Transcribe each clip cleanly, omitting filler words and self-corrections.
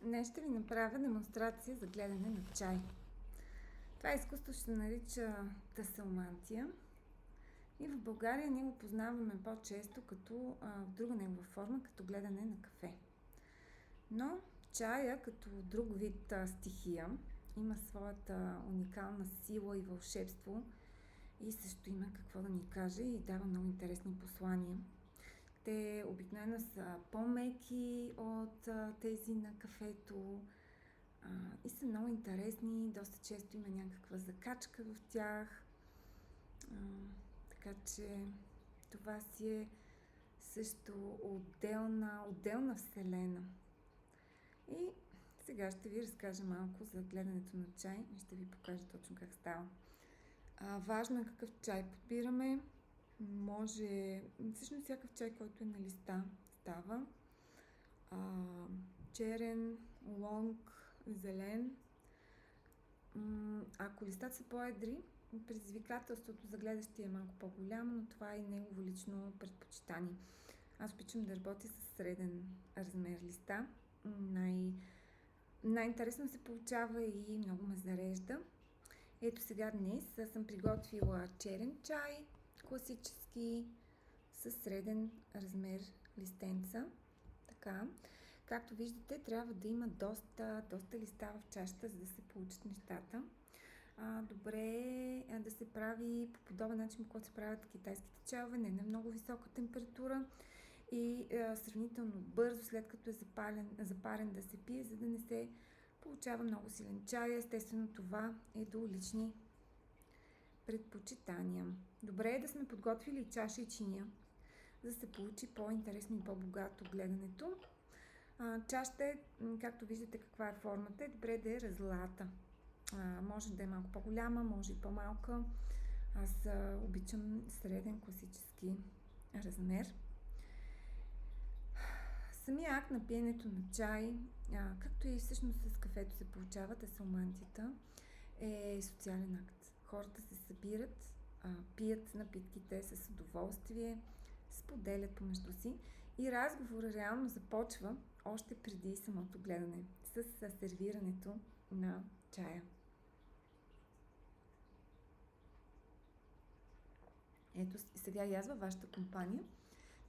Днес ще ви направя демонстрация за гледане на чай. Това изкуство ще се нарича тасалмантия и в България ние го познаваме по-често като в друга негова форма, като гледане на кафе. Но чая като друг вид стихия има своята уникална сила и вълшебство и също има какво да ни каже и дава много интересни послания. Те обикновено са по-меки от тези на кафето и са много интересни. Доста често има някаква закачка в тях. Така че това си е също отделна вселена. И сега ще ви разкажа малко за гледането на чай и ще ви покажа точно как става. Важно е какъв чай подбираме. Всъщност всякакъв чай, който е на листа, става. Черен, лонг, зелен. Ако листата са по-едри, предизвикателството за гледащия е малко по-голямо, но това е и негово лично предпочитание. Аз обичам да работя с среден размер листа. Най-интересно се получава и много ме зарежда. Ето сега днес съм приготвила черен чай, класически, със среден размер листенца. Така. Както виждате, трябва да има доста листа в чашата, за да се получат нещата. Добре е да се прави по подобен начин, по който се правят китайските чайове, не на много висока температура и сравнително бързо, след като е запарен да се пие, за да не се получава много силен чай. Естествено, това е до лични предпочитания. Добре е да сме подготвили чаша и чиния, за да се получи по-интересно и по-богато гледането. Чашата е, както виждате каква е формата, е добре да е разлата. Може да е малко по-голяма, може и по-малка. Аз обичам среден класически размер. Самия акт на пиенето на чай, както и всъщност с кафето се получава тасалмантията, е социален акт. Хората се събират, пият напитките с удоволствие, споделят помежду си и разговорът реално започва още преди самото гледане с сервирането на чая. Ето сега и аз във вашата компания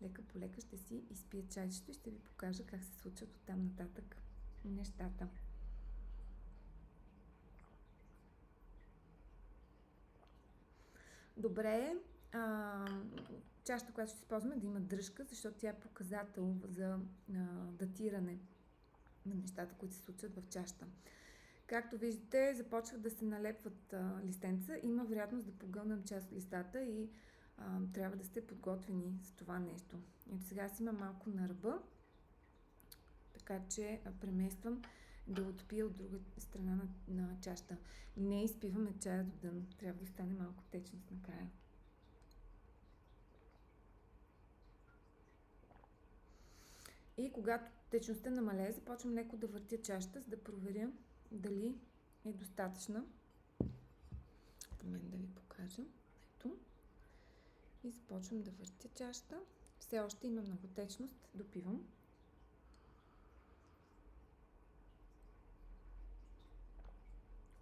лека по лека ще си изпия чайчето и ще ви покажа как се случват оттам нататък нещата. Добре е чашата, която ще използваме, да има дръжка, защото тя е показател за датиране на нещата, които се случват в чашата. Както виждате, започват да се налепват листенца. Има вероятност да погълнем част от листата и трябва да сте подготвени за това нещо. Ето сега аз имам малко на ръба, така че премествам да отпия от друга страна на чашата. Не изпиваме чая до дъно. Трябва да остане малко течност накрая. И когато течността намалее, започвам леко да въртя чашата, за да проверя дали е достатъчна. В мен да ви покажа. Ето. И започвам да въртя чашата. Все още има много течност. Допивам.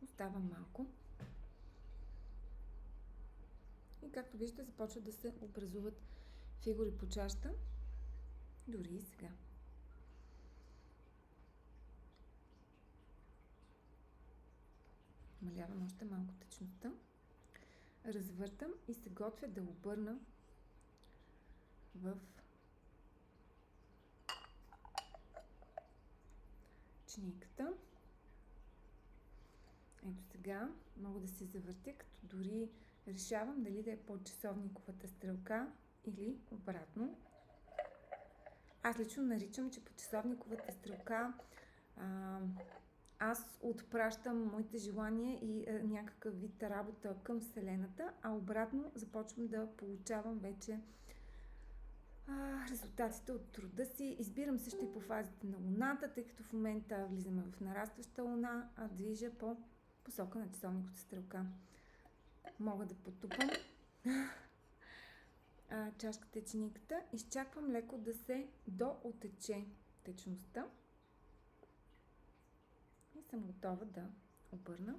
Остава малко. И както виждате, започват да се образуват фигури по чашата. Дори и сега. Намалявам още малко течността. Развъртам и се готвя да обърна в чинийката. Ето сега мога да се завъртя, като дори решавам дали да е по часовниковата стрелка или обратно. Аз лично наричам, че по часовниковата стрелка аз отпращам моите желания и някакъв вид работа към Вселената, а обратно започвам да получавам вече резултатите от труда си. Избирам също и по фазите на Луната, тъй като в момента влизаме в нарастваща Луна, а движа по посока на часовниковата стрелка. Мога да потупам чашката и чиниката. Изчаквам леко да се доотече течността. съм готова да обърна.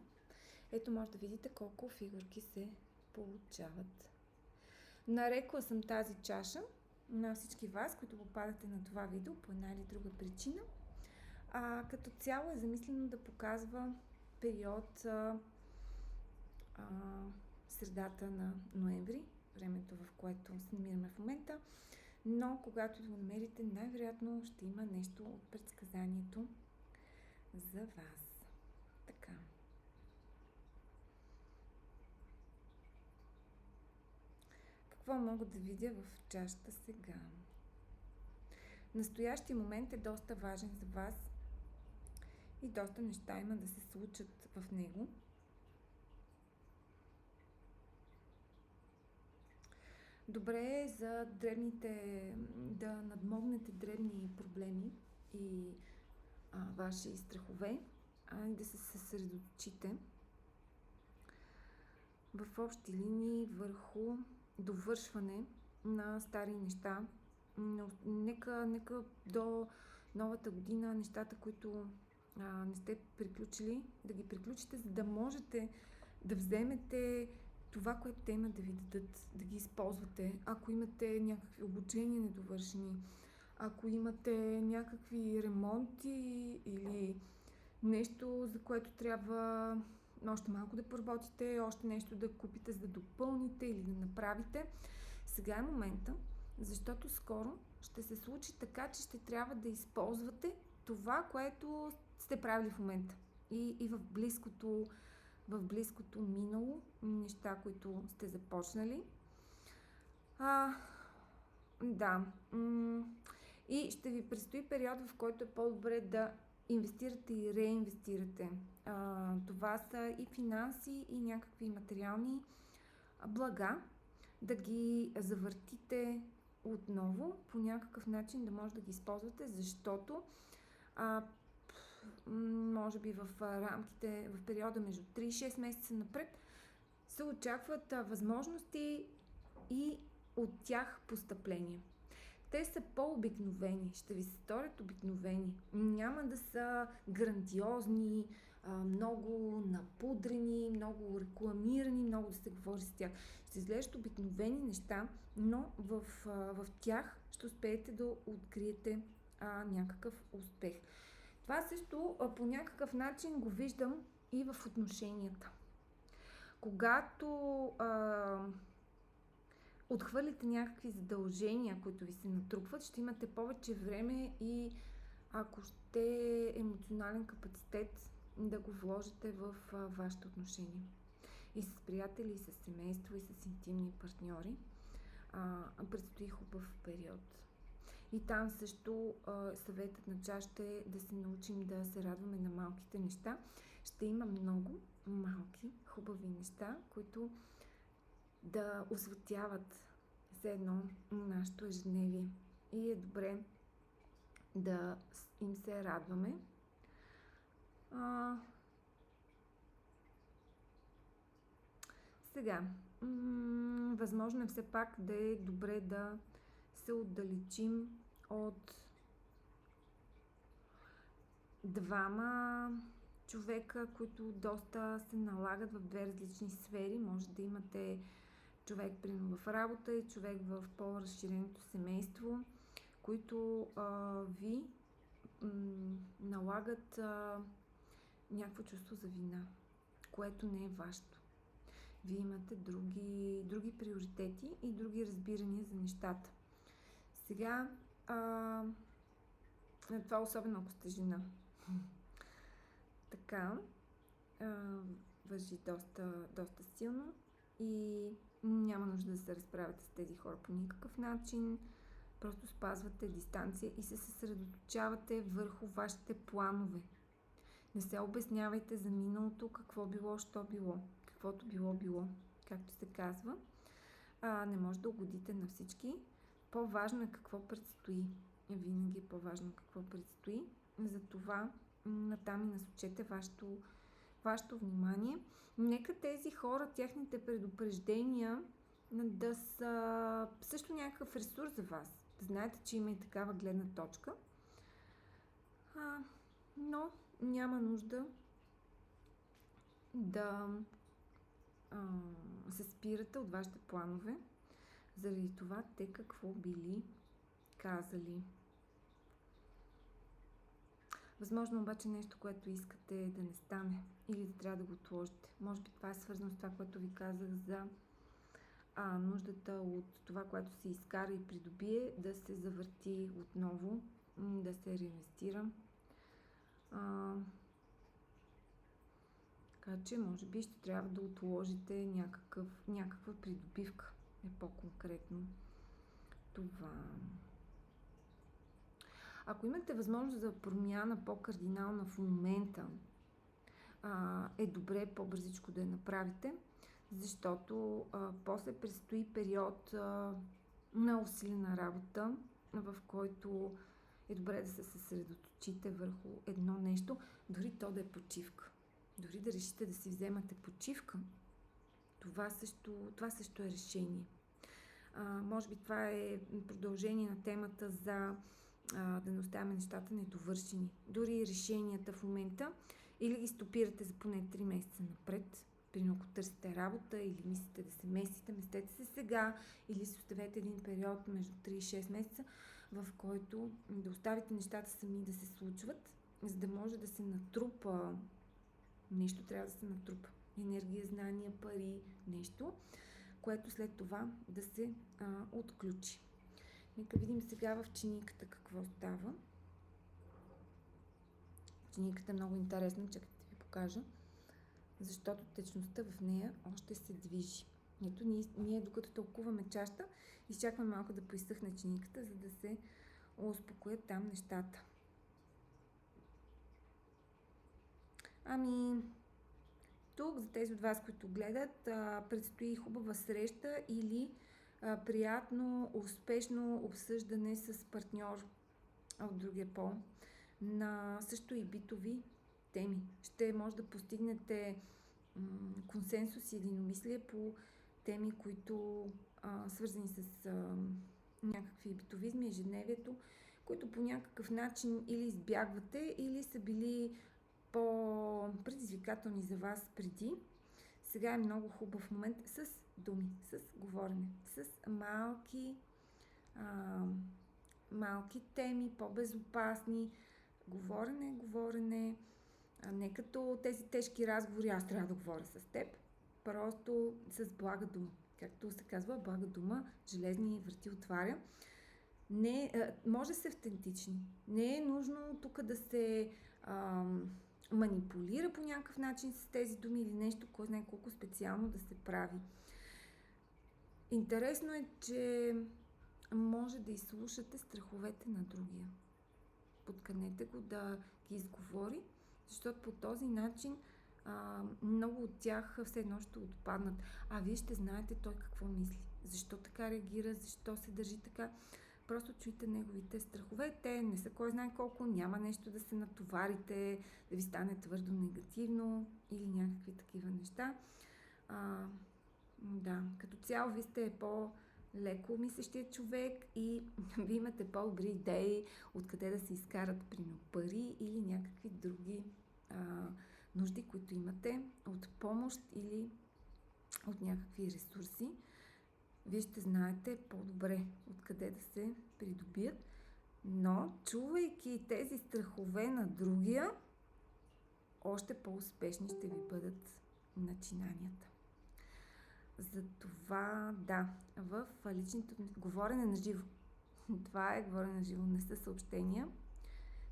Ето може да видите колко фигурки се получават. Нарекла съм тази чаша на всички вас, които попадате на това видео по една или друга причина. Като цяло е замислено да показва период средата на ноември, времето, в което се намираме в момента, но когато го намерите, най-вероятно ще има нещо от предсказанието за вас. Така. Какво мога да видя в чашата сега? Настоящия момент е доста важен за вас и доста неща има да се случат в него. Добре е за дребните, да надмогнете дребни проблеми и ваши страхове, и да се съсредоточите в общи линии върху довършване на стари неща. Нека до новата година нещата, които не сте приключили, да ги приключите, за да можете да вземете това, което те имат да ви дадат, да ги използвате. Ако имате някакви обучения недовършени, ако имате някакви ремонти или нещо, за което трябва още малко да поработите, още нещо да купите, за да допълните или да направите, сега е момента, защото скоро ще се случи така, че ще трябва да използвате това, което сте правили в момента и в близкото минало, неща, които сте започнали. Да. И ще ви предстои период, в който е по-добре да инвестирате и реинвестирате. Това са и финанси, и някакви материални блага, да ги завъртите отново, по някакъв начин да може да ги използвате, защото може би в периода между 3 и 6 месеца напред се очакват възможности и от тях постъпления. Те са по-обикновени, ще ви се сторят обикновени. Няма да са грандиозни, много напудрени, много рекламирани, много да се говори с тях. Ще изглеждат обикновени неща, но в тях ще успеете да откриете някакъв успех. Това също по някакъв начин го виждам и в отношенията. Когато отхвърлите някакви задължения, които ви се натрупват, ще имате повече време и ако ще емоционален капацитет да го вложите в вашето отношение. И с приятели, и с семейство, и с интимни партньори. Предстои хубав период. И там също съветът на чашата е да се научим да се радваме на малките неща. Ще има много малки, хубави неща, които да осветяват за едно нашето ежедневие. И е добре да им се радваме. Сега, възможно е все пак да е добре да се отдалечим от двама човека, които доста се налагат в две различни сфери. Може да имате човек примерно в работа и човек в по-разширеното семейство, които ви налагат някакво чувство за вина, което не е вашето. Вие имате други приоритети и други разбирания за нещата. Сега, това особено ако сте жена. Така, важи доста силно и няма нужда да се разправяте с тези хора по никакъв начин. Просто спазвате дистанция и се съсредоточавате върху вашите планове. Не се обяснявайте за миналото, какво било, що било. Каквото било, както се казва. Не може да угодите на всички. По-важно е какво предстои. Винаги е по-важно какво предстои. Затова натам и насочете вашето внимание. Нека тези хора, техните предупреждения да са също някакъв ресурс за вас. Знаете, че има и такава гледна точка. но няма нужда да се спирате от вашите планове, заради това те какво били казали. Възможно обаче нещо, което искате да не стане или да трябва да го отложите. Може би това е свързано с това, което ви казах за нуждата от това, което се изкара и придобие, да се завърти отново, да се реинвестира. Така че, може би ще трябва да отложите някаква придобивка. Е по-конкретно това. Ако имате възможност за промяна по-кардинална в момента, е добре по-бързичко да я направите, защото после предстои период на усилена работа, в който е добре да се съсредоточите върху едно нещо, дори то да е почивка. Дори да решите да си вземате почивка, това също е решение. Може би това е продължение на темата за да не оставяме нещата недовършени. Дори решенията в момента или ги стопирате за поне 3 месеца напред, примерно ако търсите работа или мислите да се местите, местете се сега или си оставете един период между 3 и 6 месеца, в който да оставите нещата сами да се случват, за да може да се натрупа нещо, трябва да се натрупа. Енергия, знания, пари, нещо, което след това да се отключи. Нека видим сега в чиниката какво става. Чиниката е много интересна, чакайте да ви покажа, защото течността в нея още се движи. Ето ние докато тълкуваме чашата, изчакваме малко да поизсъхне чиниката, за да се успокоят там нещата. Тук за тези от вас, които гледат, предстои хубава среща или приятно, успешно обсъждане с партньор от другия пол на също и битови теми. Ще може да постигнете консенсус и единомислие по теми, които свързани с някакви битовизми, ежедневието, които по някакъв начин или избягвате, или са били по-предизвикателни за вас преди. Сега е много хубав момент с думи, с говорене, с малки теми, по-безопасни. Говорене, не като тези тежки разговори, аз трябва да говоря с теб, просто с блага дума. Както се казва, блага дума, железни врати отваря. Може да се автентични. Не е нужно тук да се манипулира по някакъв начин с тези думи или нещо, кой знае колко специално да се прави. Интересно е, че може да изслушате страховете на другия. Подканете го да ги изговори, защото по този начин много от тях все едно ще отпаднат. Вие ще знаете той какво мисли, защо така реагира, защо се държи така. Просто чуйте неговите страхове. Те не са кой знае колко, няма нещо да се натоварите, да ви стане твърдо негативно или някакви такива неща. Като цяло ви сте по-леко мислещия човек и ви имате по-добри идеи откъде да се изкарат примерно пари или някакви други нужди, които имате от помощ или от някакви ресурси. Вие ще знаете по-добре откъде да се придобият, но чувайки тези страхове на другия, още по-успешни ще ви бъдат начинанията. Затова, в личното говорене на живо. Това е говорене на живо, не са съобщения.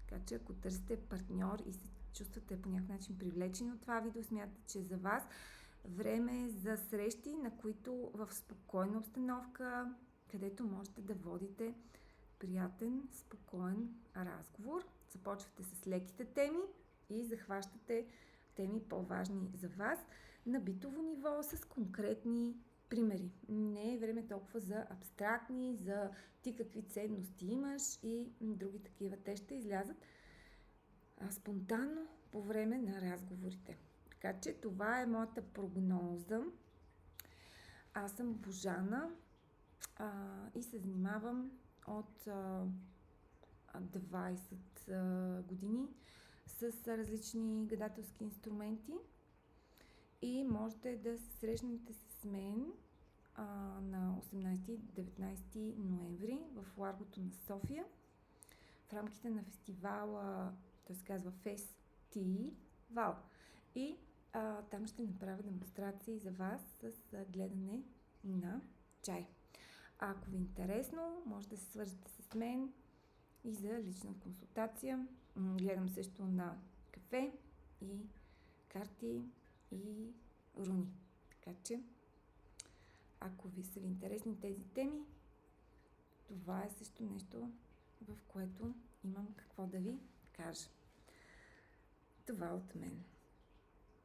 Така че ако търсите партньор и се чувствате по някакъв начин привлечени от това видео, смятате, че за вас време е за срещи, на които в спокойна обстановка, където можете да водите приятен, спокоен разговор. Започвате с леките теми и захващате теми по-важни за вас на битово ниво с конкретни примери. Не е време толкова за абстрактни, за ти какви ценности имаш и други такива. Те ще излязат спонтанно по време на разговорите. Така че това е моята прогноза. Аз съм Божана и се занимавам от 20 години с различни гадателски инструменти и можете да се срещнете с мен на 18-19 ноември в Ларгото на София в рамките на фестивала, той се казва Фестивал. И там ще направя демонстрации за вас с гледане на чай. Ако ви е интересно, може да се свържете с мен и за лична консултация. Гледам също на кафе и карти и руни. Така че, ако ви са ви интересни тези теми, това е също нещо, в което имам какво да ви кажа. Това от мен.